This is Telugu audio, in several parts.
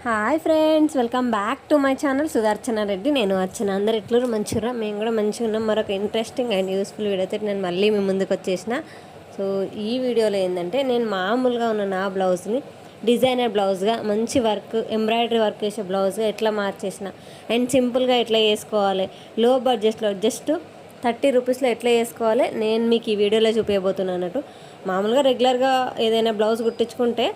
Hi friends, welcome back to my channel Sudarshana Reddy. నేను వచ్చిన అందరు ఎట్లు మంచిగా, మేము కూడా మంచిగా ఉన్నాం. మరొక ఇంట్రెస్టింగ్ అండ్ యూస్ఫుల్ వీడియోతో నేను మళ్ళీ మీ ముందుకు వచ్చేసిన. సో ఈ వీడియోలో ఏంటంటే నేను మామూలుగా ఉన్న నా బ్లౌజ్ని డిజైనర్ బ్లౌజ్గా మంచి వర్క్, ఎంబ్రాయిడరీ వర్క్ వేసే బ్లౌజ్గా ఎట్లా మార్చేసిన అండ్ సింపుల్గా ఎట్లా వేసుకోవాలి, లో బడ్జెట్లో జస్ట్ 30 రూపీస్లో ఎట్లా వేసుకోవాలి నేను మీకు ఈ వీడియోలో చూపించబోతున్నాను అన్నట్టు. మామూలుగా రెగ్యులర్గా ఏదైనా బ్లౌజ్ కుట్టించుకుంటే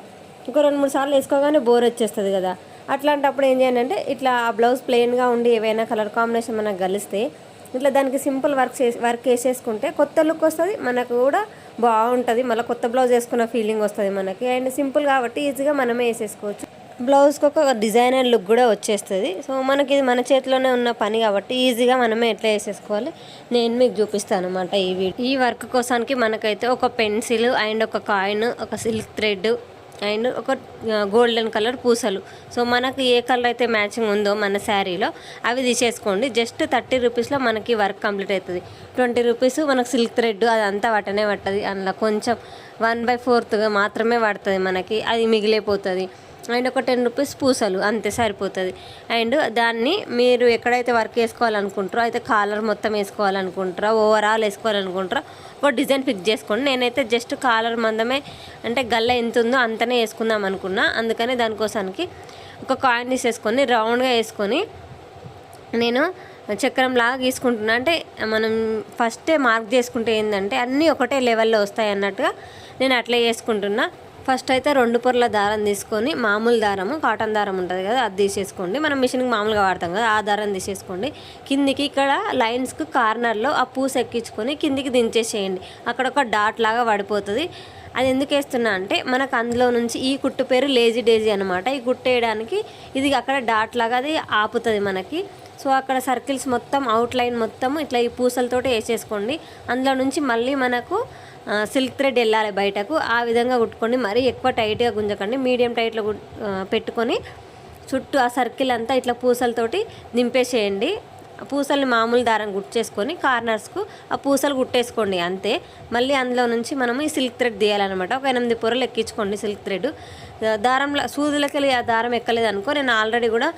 ఇంకో 2-3 సార్లు వేసుకోగానే బోర్ వచ్చేస్తుంది కదా. అట్లాంటప్పుడు ఏం చేయాలంటే ఇట్లా ఆ బ్లౌజ్ ప్లెయిన్గా ఉండి ఏవైనా కలర్ కాంబినేషన్ మనకు కలిస్తే ఇట్లా దానికి సింపుల్ వర్క్ వేసేసుకుంటే కొత్త లుక్ వస్తుంది, మనకు కూడా బాగుంటుంది. మళ్ళీ కొత్త బ్లౌజ్ వేసుకున్న ఫీలింగ్ వస్తుంది మనకి. అండ్ సింపుల్ కాబట్టి ఈజీగా మనమే వేసేసుకోవచ్చు. బ్లౌజ్కి ఒక డిజైనర్ లుక్ కూడా వచ్చేస్తుంది. సో మనకి ఇది మన చేతిలోనే ఉన్న పని కాబట్టి ఈజీగా మనమే ఎట్లా వేసేసుకోవాలి నేను మీకు చూపిస్తాను అనమాట ఈ వర్క్ కోసానికి. మనకైతే ఒక పెన్సిల్ అండ్ ఒక కాయిన్, ఒక సిల్క్ థ్రెడ్ అండ్ ఒక గోల్డెన్ కలర్ పూసలు. సో మనకు ఏ కలర్ అయితే మ్యాచింగ్ ఉందో మన శారీలో అవి తీసేసుకోండి. జస్ట్ 30 రూపీస్లో మనకి వర్క్ కంప్లీట్ అవుతుంది. 20 రూపీస్ మనకు సిల్క్ థ్రెడ్ అదంతా పట్టనే పట్టదు, అందులో కొంచెం 1/4 మాత్రమే పడుతుంది మనకి, అది మిగిలిపోతుంది. అండ్ ఒక 10 రూపీస్ పూసలు, అంతే సరిపోతుంది. అండ్ దాన్ని మీరు ఎక్కడైతే వర్క్ వేసుకోవాలనుకుంటారో, అయితే కాలర్ మొత్తం వేసుకోవాలనుకుంటారో, ఓవరాల్ వేసుకోవాలనుకుంటారో ఒక డిజైన్ ఫిక్స్ చేసుకోండి. నేనైతే జస్ట్ కాలర్ మందమే, అంటే గల్ల ఎంత ఉందో అంతనే వేసుకుందాం అనుకున్నా. అందుకని దానికోసానికి ఒక కాయిన్ తీసేసుకొని రౌండ్గా వేసుకొని నేను చక్రం లాగా గీసుకుంటున్నా. అంటే మనం ఫస్టే మార్క్ చేసుకుంటే ఏంటంటే అన్నీ ఒకటే లెవెల్లో వస్తాయి అన్నట్టుగా నేను అట్లా వేసుకుంటున్నా. ఫస్ట్ అయితే 2 పొరల దారం తీసుకొని, మామూలు దారము కాటన్ దారం ఉంటుంది కదా అది తీసేసుకోండి. మనం మిషన్కి మామూలుగా వాడతాం కదా ఆ దారం తీసేసుకోండి. కిందికి ఇక్కడ లైన్స్కి కార్నర్లో ఆ పూస ఎక్కించుకొని కిందికి దించేసేయండి. అక్కడ ఒక డాట్ లాగా పడిపోతుంది. అది ఎందుకు వేస్తున్నా అంటే మనకు అందులో నుంచి ఈ కుట్టు పేరు లేజీ డేజీ అనమాట. ఈ కుట్టేయడానికి ఇది అక్కడ డాట్ లాగా అది ఆపుతుంది మనకి. సో అక్కడ సర్కిల్స్ మొత్తం అవుట్లైన్ మొత్తం ఇట్లా ఈ పూసలతోటి వేసేసుకోండి. అందులో నుంచి మళ్ళీ మనకు సిల్క్ థ్రెడ్ వెళ్ళాలి బయటకు. ఆ విధంగా కుట్టుకోండి. మరీ ఎక్కువ టైట్గా గుంజకండి, మీడియం టైట్లో పెట్టుకొని చుట్టూ ఆ సర్కిల్ అంతా ఇట్లా పూసలతోటి నింపేసేయండి. పూసల్ని మామూలు దారం కుట్టేసుకొని కార్నర్స్కు ఆ పూసలు కుట్టేసుకోండి అంతే. మళ్ళీ అందులో నుంచి మనము ఈ సిల్క్ థ్రెడ్ తీయాలన్నమాట. ఒక 8 పొరలు ఎక్కించుకోండి సిల్క్ థ్రెడ్. దారంలో సూదులకి వెళ్ళి ఆ దారం ఎక్కలేదు అనుకో, నేను ఆల్రెడీ కూడా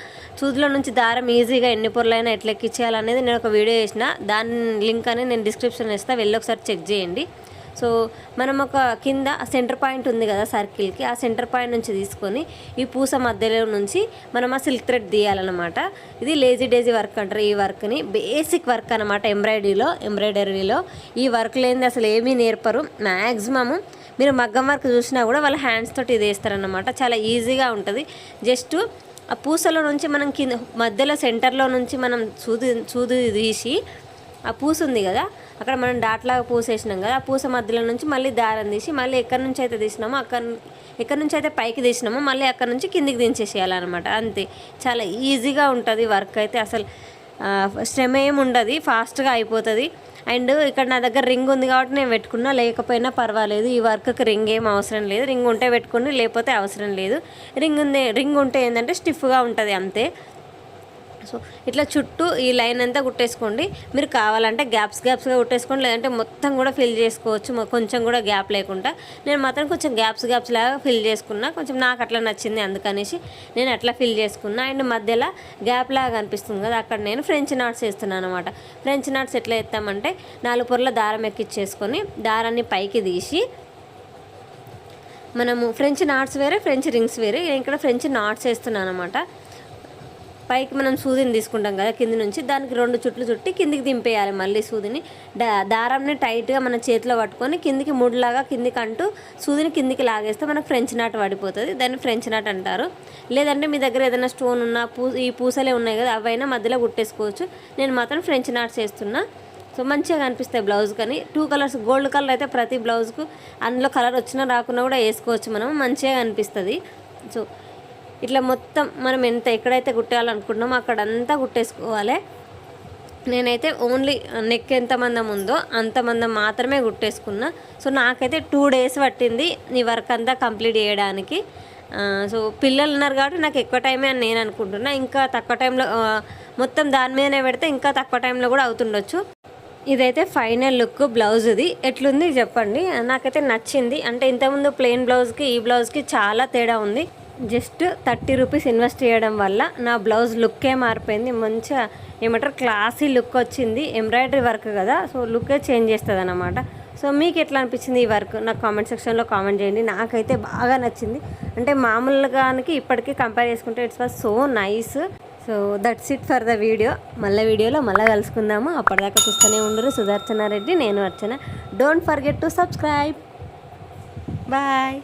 సూదులో నుంచి దారం ఈజీగా ఎన్ని పొరలైనా ఎట్లా ఎక్కించేయాలనేది నేను ఒక వీడియో చేసిన. దాని లింక్ అనేది నేను డిస్క్రిప్షన్ ఇస్తాను, వెళ్ళి ఒకసారి చెక్ చేయండి. సో మనం ఒక కింద సెంటర్ పాయింట్ ఉంది కదా సర్కిల్కి, ఆ సెంటర్ పాయింట్ నుంచి తీసుకొని ఈ పూస మధ్యలో నుంచి మనం ఆ సిల్క్ థ్రెడ్ తీయాలన్నమాట. ఇది లేజీ డేజీ వర్క్ అంటారు. ఈ వర్క్ని బేసిక్ వర్క్ అనమాట. ఎంబ్రాయిడరీలో ఈ వర్క్ లేనిది అసలు ఏమీ నేర్పరు. మ్యాక్సిమము మీరు మగ్గం వర్క్ చూసినా కూడా వాళ్ళ హ్యాండ్స్ తోటి ఇది వేస్తారనమాట. చాలా ఈజీగా ఉంటుంది. జస్ట్ ఆ పూసలో నుంచి మనం కింద మధ్యలో సెంటర్లో నుంచి మనం సూది తీసి ఆ పూస ఉంది కదా అక్కడ మనం డాట్లాగా పూస వేసినాం కదా, ఆ పూస మధ్యలో నుంచి మళ్ళీ దారం తీసి మళ్ళీ ఎక్కడి నుంచి అయితే తీసినామో ఎక్కడి నుంచి అయితే పైకి తీసినామో మళ్ళీ అక్కడ నుంచి కిందికి దించేసేయాలన్నమాట. అంతే, చాలా ఈజీగా ఉంటుంది వర్క్ అయితే. అసలు శ్రమ ఏమి ఉండదు, ఫాస్ట్గా అయిపోతుంది. అండ్ ఇక్కడ నా దగ్గర రింగ్ ఉంది కాబట్టి నేను పెట్టుకున్నా, లేకపోయినా పర్వాలేదు. ఈ వర్క్కి రింగ్ ఏం అవసరం లేదు. రింగ్ ఉంటే పెట్టుకోండి, లేకపోతే అవసరం లేదు. రింగ్ ఉంటే ఏంటంటే స్టిఫ్గా ఉంటుంది అంతే. సో ఇట్లా చుట్టూ ఈ లైన్ అంతా కుట్టేసుకోండి. మీరు కావాలంటే గ్యాప్స్గా కుట్టేసుకోండి, లేదంటే మొత్తం కూడా ఫిల్ చేసుకోవచ్చు, కొంచెం కూడా గ్యాప్ లేకుండా. నేను మాత్రం కొంచెం గ్యాప్స్ లాగా ఫిల్ చేసుకున్నా, కొంచెం నాకు అట్లా నచ్చింది అందుకనేసి నేను అట్లా ఫిల్ చేసుకున్నా. అండ్ మధ్యలో గ్యాప్ లాగా అనిపిస్తుంది కదా, అక్కడ నేను ఫ్రెంచ్ నాట్స్ వేస్తున్నాను అనమాట. ఫ్రెంచ్ నాట్స్ ఎట్లా వేస్తామంటే 4 పొరల దారం ఎక్కించేసుకొని దారాన్ని పైకి తీసి, మనము ఫ్రెంచ్ నాట్స్ వేరే ఫ్రెంచ్ రింగ్స్ వేరే, నేను ఇక్కడ ఫ్రెంచ్ నాట్స్ వేస్తున్నాను అనమాట. పైకి మనం సూదిని తీసుకుంటాం కదా కింది నుంచి, దానికి 2 చుట్లు చుట్టి కిందికి దింపేయాలి. మళ్ళీ సూదిని దారంని టైట్గా మన చేతిలో పట్టుకొని కిందికి ముడిలాగా కిందికి అంటూ సూదిని కిందికి లాగేస్తే మనకు ఫ్రెంచ్ నాట్ పడిపోతుంది. దాన్ని ఫ్రెంచ్ నాట్ అంటారు. లేదంటే మీ దగ్గర ఏదైనా స్టోన్ ఉన్న ఈ పూసలే ఉన్నాయి కదా అవైనా మధ్యలో కుట్టేసుకోవచ్చు. నేను మాత్రం ఫ్రెంచ్ నాట్స్ వేస్తున్నా. సో మంచిగా కనిపిస్తాయి బ్లౌజ్. కానీ 2 కలర్స్, గోల్డ్ కలర్ అయితే ప్రతి బ్లౌజ్కు అందులో కలర్ వచ్చినా రాకున్నా కూడా వేసుకోవచ్చు మనం, మంచిగా కనిపిస్తుంది. సో ఇట్లా మొత్తం మనం ఎక్కడైతే కుట్టాలనుకుంటున్నామో అక్కడంతా కుట్టేసుకోవాలి. నేనైతే ఓన్లీ నెక్ ఎంత మందం ఉందో అంత మందం మాత్రమే కుట్టేసుకున్నా. సో నాకైతే 2 డేస్ పట్టింది ఈ వర్క్ అంతా కంప్లీట్ చేయడానికి. సో పిల్లలు ఉన్నారు కాబట్టి నాకు ఎక్కువ టైమే అని నేను అనుకుంటున్నా. ఇంకా తక్కువ టైంలో మొత్తం దాని మీదనే పెడితే ఇంకా తక్కువ టైంలో కూడా అవుతుండొచ్చు. ఇదైతే ఫైనల్ లుక్ బ్లౌజ్ది. ఎట్లుంది చెప్పండి. నాకైతే నచ్చింది. అంటే ఇంతకుముందు ప్లెయిన్ బ్లౌజ్కి ఈ బ్లౌజ్కి చాలా తేడా ఉంది. జస్ట్ 30 రూపీస్ ఇన్వెస్ట్ చేయడం వల్ల నా బ్లౌజ్ లుక్కే మారిపోయింది. మంచిగా ఏమంటారు క్లాసీ లుక్ వచ్చింది. ఎంబ్రాయిడరీ వర్క్ కదా, సో లుక్కే చేంజ్ చేస్తుంది అన్నమాట. సో మీకు ఎట్లా అనిపించింది ఈ వర్క్ నాకు కామెంట్ సెక్షన్లో కామెంట్ చేయండి. నాకైతే బాగా నచ్చింది. అంటే మామూలుగానికి ఇప్పటికీ కంపేర్ చేసుకుంటే it's was so nice. So that's it for the video. వీడియోలో మళ్ళీ కలుసుకుందాము. అప్పటిదాకా చూస్తూనే ఉండరు సుదర్శన రెడ్డి, నేను Archana. Don't forget to subscribe. Bye.